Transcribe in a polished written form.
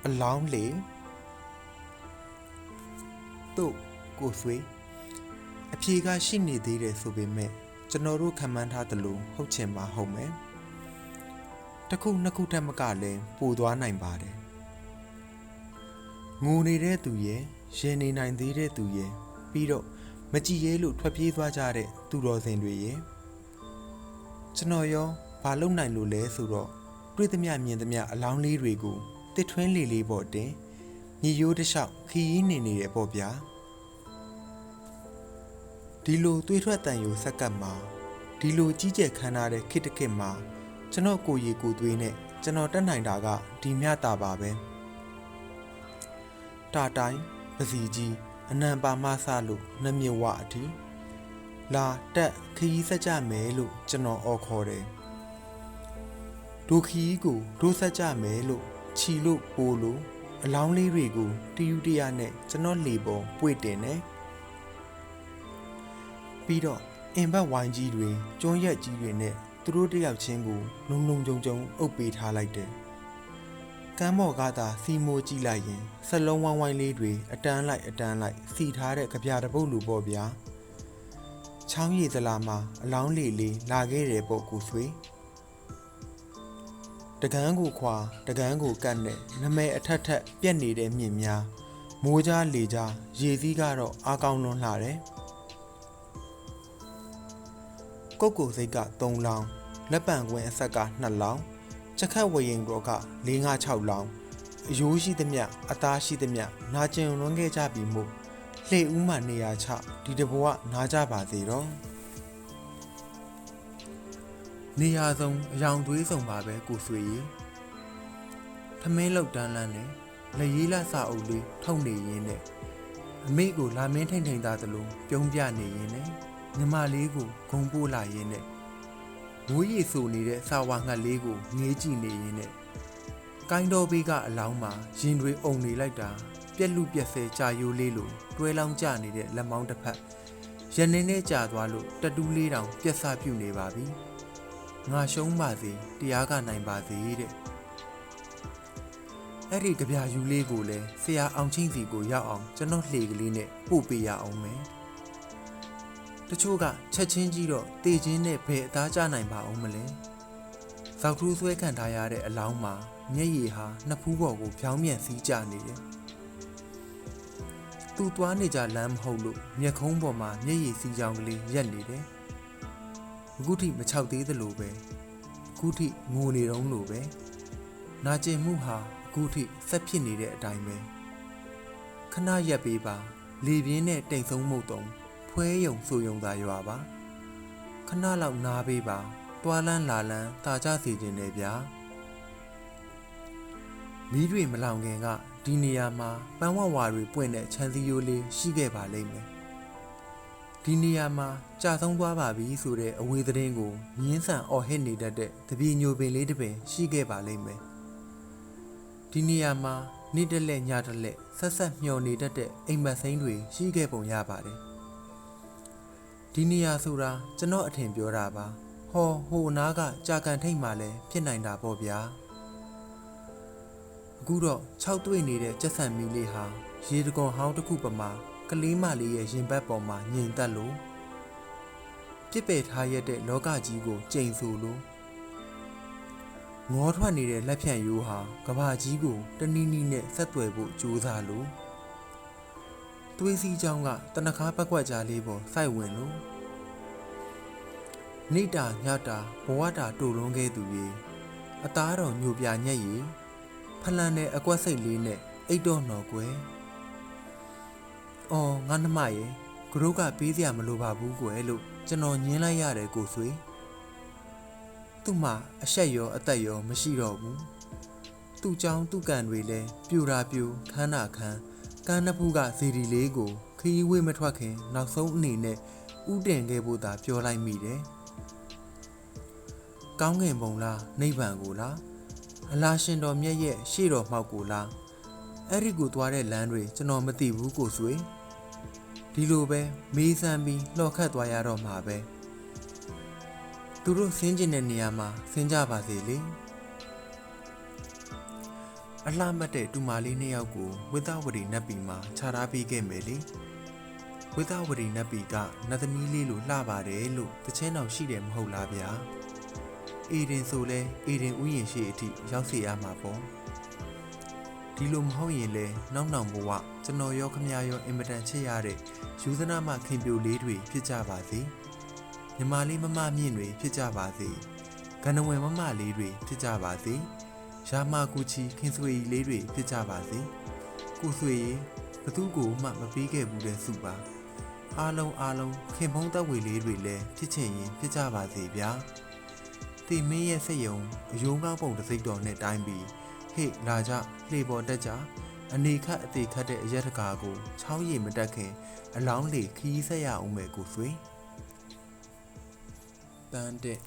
အလောင်းလေတို့ကိုဆွေအဖြေကရှိနေသေးတယ်ဆိုပေမဲ့ကျွန်တော်တို့ခံမှန်းထားသလိုဟုတ်ချင်မှာဟုတ်မယ်တစ်ခုနှစ်ခုတည်းမကလည်းပိုသွားနိုင်ပါတယ်ငိုနေတဲ့သူရဲ့ရင်နေနိုင်သေးတဲ့သူရဲ့ပြီးတော့မကြည်ရဲလို့ထွက်ပြေးသွားကြတဲ့သူတော်စင်တွေရဲ့ကျွန်တော်ရောဘာလုပ်နိုင်လို့လဲဆိုတော့တွေ့သမျှမြင်သမျှအလောင်းလေးတွေကိုတစ်ထွင်းလေးလေးပေါ်တင်မြေရိုးတစ်လျှောက်ခီးနေတယ်ပေါ့ဗျာဒီလိုတွေးထွက်တန်ယူဆက်ကပ်မှာဒီလိုကြီးကျယ်ခမ်းနားတဲ့ခေတ်တစ်ခေတ်မှာကျွန်တော်ကိုရီကိုသွေးနဲ့ကျွန်တော်တက်နိုင်တာကဒီမြတာပါပဲတာတိုင်းပစီကြီးအနံပါမဆလို့နှမြဝအထိလာတက်ခီးဆက်ကြမယ်လို့ကျွန်တော်အော်ခေါ်တယ်ဒိုခီးကိုဒိုးဆက်ကြမယ်လို့ခြီလို့ပိုးလို့အလောင်းလေးတွေကိုတယူတရနဲ့ကျွန်တော်လေပေါ်ပွေတင်တယ်ပြီးတော့အင်ဘတ်ဝိုင်းကြီးတွေကျွန်းရက်ကြီးတွေနဲ့သူတို့တယောက်ချင်းကိုလုံလုံကြုံကြုံအုပ်ပေးထားလိုက်တယ်ကမ်းပေါ်ကသာစီမိုးကြည့်လိုက်ရင်စလုံးဝိုင်းဝိုင်းလေးတွေအတန်းလိုက်စီထားတဲ့ကြပြတပုတ်လူပေါ့ဗျာချောင်းရည်သလားမှာအလောင်းလေးလေးလာခဲ့တယ်ပေါ့ကိုဆွေတကန်းကိုခွာတကန်းကိုကတ်နဲ့နမဲအထက်ထက်ပြက်နေတဲ့မြင့်များမိုးကြားလေကြားရေစည်းကတော့အားကောင်းလွန်းလှတယ်ကုတ်ကိုစိတ်က3လောင်းလက်ပံကွင်းအဆက်က2လောင်းချက်ခတ်ဝရင်တော့က4-5-6လောင်းအယိုးရှိသမျှအသားရှိသမျှနာကျင်လွန်ခဲ့ကြပြီမို့လှေဦးမှနေရာချဒီတဘဝနားကြပါစေတော့နေရာဆုံးအယောင်သွေးဆုံးပါပဲကိုဆွေကြီးထမင်းလောက်တန်းလန်းနဲ့လက်ရေးလစာအုပ်လေးထုတ်နေရင်းနဲ့အမေကိုလာမင်းထိန်ထိန်သားသလိုပြုံးပြနေရင်းနဲ့ညီမလေးကိုဂုံပိုးလာရင်းနဲ့ဝိုးရီဆူနေတဲ့စာဝါငှက်လေးကိုငေးကြည့်နေရင်းနဲ့ကိုင်းတော်ဘေးကအလောင်းမှာရင်တွေအုံနေလိုက်တာပြက်လူပြက်ဆဲကြာယိုးလေးလိုတွဲလောင်းကျနေတဲ့လက်မောင်းတစ်ဖက်ရနေနဲ့ကြာသွားလို့တတူးလေးတောင်ပြက်စပြုတ်နေပါပြီငါရှုံးပါစေတရားကနိုင်ပါစေတဲ့အဲ့ဒီကြပြယူလေးကိုလည်းဆရာအောင်ချင်းစီကိုရောက်အောင်ကျွန်တော်လှေကလေးနဲ့ပို့ပေးရအောင်မယ်တချို့ကချက်ချင်းကြီးတော့တေချင်းနဲ့ဘယ်အသားကျနိုင်ပါအောင်မလဲဇောက်ထူးဆွဲခံထားရတဲ့အလောင်းမှာမျက်ရည်ဟာနှစ်ဖူးပေါ်ကိုဖြောင်းမြန်စီးကျနေတယ်သူသွားနေကြလမ်းမဟုတ်လို့မျက်ခုံးပေါ်မှာမျက်ရည်စီးကြောင်ကလေးရက်နေတယ်အခုထိမချောက်သေးသလိုပဲအခုထိငိုနေတုံးလို့ပဲနာကျင်မှုဟာအခုထိဆက်ဖြစ်နေတဲ့အတိုင်းပဲခဏရက်ပေးပါလေပြင်းနဲ့တိမ်ဆုံးမှုတုံးဖွဲယုံဆိုယုံသာရွာပါခဏလောက်နားပေးပါတွားလန်းလာလန်းတာကြစီခြင်းနဲ့ဗျာမီးတွေမလောင်ခင်ကဒီနေရာမှာပန်းဝဝါတွေပွင့်တဲ့ခြံစည်းရိုးလေးရှိခဲ့ပါလိမ့်မယ်ဒီနေရာမှာကြာဆုံးသွားပါပြီဆိုတဲ့အဝေးသတင်းကိုမြင်းဆန်အော်ဟစ်နေတတ်တဲ့တပီညိုပင်လေးတစ်ပင်ရှိခဲ့ပါလိမ့်မယ်ဒီနေရာမှာနေ့တစ်လက်ညတစ်လက်ဆက်ဆက်မျောနေတတ်တဲ့အိမ်မက်စိမ်းတွေရှိခဲ့ပုံရပါတယ်ဒီနေရာဆိုတာကျွန်တော်အထင်ပြောတာပါဟောဟိုနားကကြာကန်ထိတ်မှလည်းဖြစ်နိုင်တာပေါ့ဗျာအခုတော့6တွေ့နေတဲ့ကြက်ဆန်မီလေးဟာရေတကွန်ဟောင်းတစ်ခုပမာကလေးမလေးရဲ့ရင်ဘတ်ပေါ်မှာငြိမ်သက်လို့ပြစ်ပယ်ထားရတဲ့လောကကြီးကိုကြိမ်ဆူလို့ငေါထွက်နေတဲ့လက်ဖြန့်ရိုးဟာကဘာကြီးကိုတနည်းနည်းနဲ့ဆက်သွယ်ဖို့ကြိုးစားလို့သွေးစည်းချောင်းကတနခါပတ်ကွက်ကြားလေးပေါ်စိုက်ဝင်လို့နေတာညတာဘဝတာတူလွန်ခဲ့သူကြီးအသားတော်ညိုပြညက်ရီဖလန်နဲ့အကွက်စိတ်လေးနဲ့အိတ်တော်နော်ကွယ်အော်ငါနှမရဲ့ဂရုကပေးစရာမလိုပါဘူးကွယ်လို့ကျွန်တော်ညင်းလိုက်ရတယ်ကိုဆွေသူ့မှာအဆက်ရောအသက်ရောမရှိတော့ဘူးသူ့เจ้าသူ့ကန်တွေလည်းပြူတာပြူခန်းတာခန်းကန်းနှစ်ဖူးကဇီဒီလေးကိုခီးဝေးမထွက်ခင်နောက်ဆုံးအနေနဲ့ဥတင်ခဲ့ဖို့သာပြောလိုက်မိတယ်ကောင်းကင်ဘုံလားနိဗ္ဗာန်ကိုလားအလားရှင်တော်မြတ်ရဲ့ရှေ့တော်မှောက်ကိုလားအဲ့ဒီကိုသွားတဲ့လမ်းတွေကျွန်တော်မသိဘူးကိုဆွေဒီလိုပဲမေးစမ်းပြီးလှော်ခတ်သွားရတော့မှာပဲသူတို့ဆင်းကျင်တဲ့နေရာမှာဆင်းကြပါစေလေ အလှမတ်တဲ့တူမလေးနှစ်ယောက်ကိုဝိသဝရီနတ်ပြည်မှာခြာထားပေးခဲ့မယ်လေဝိသဝရီနတ်ပြည်ကနတ်သမီးလေးလိုလှပါတယ်လို့တချင်းတော်ရှိတယ်မဟုတ်လားဗျာအေဒင်ဆိုလဲအေဒင်ဥယျာဉ်ရှိအထိရောက်စီရမှာပေါ့ဒီလိုမဟုတ်ရင်လဲနောက်နောက်ဘဝကျွန်တော်ရောခမရောအင်မတန်ချစ်ရတဲ့ယူဇနာမခင်ပြိုလေးတွေဖြစ်ကြပါစေညီမလေးမမမြင့်တွေဖြစ်ကြပါစေကနဝင်မမလေးတွေဖြစ်ကြပါစေရာမကူချီခင်ဆွေကြီးလေးတွေဖြစ်ကြပါစေကိုဆွေကြီးဘသူကိုမှမပေးခဲ့ဘူးတဲ့စုပါအားလုံးခင်ဖုံးသက်ဝေလေးတွေလည်းဖြစ်ချင်ရင်ဖြစ်ကြပါစေဗျာတီမင်းရဲ့စိတ်ယုံအယုံကောင်းပုံတစ်စိတ်တော်နဲ့တိုင်းပြီးဟေ့လာကြလှေပေါ်တက်ကြအနေခတ်အသေးခတ်တဲ့အရက်တကာကိုချောင်းရည်မတက်ခင်အလောင်းလေခီးဆက်ရအောင်မယ်ကိုဆွေတန်းတဲ့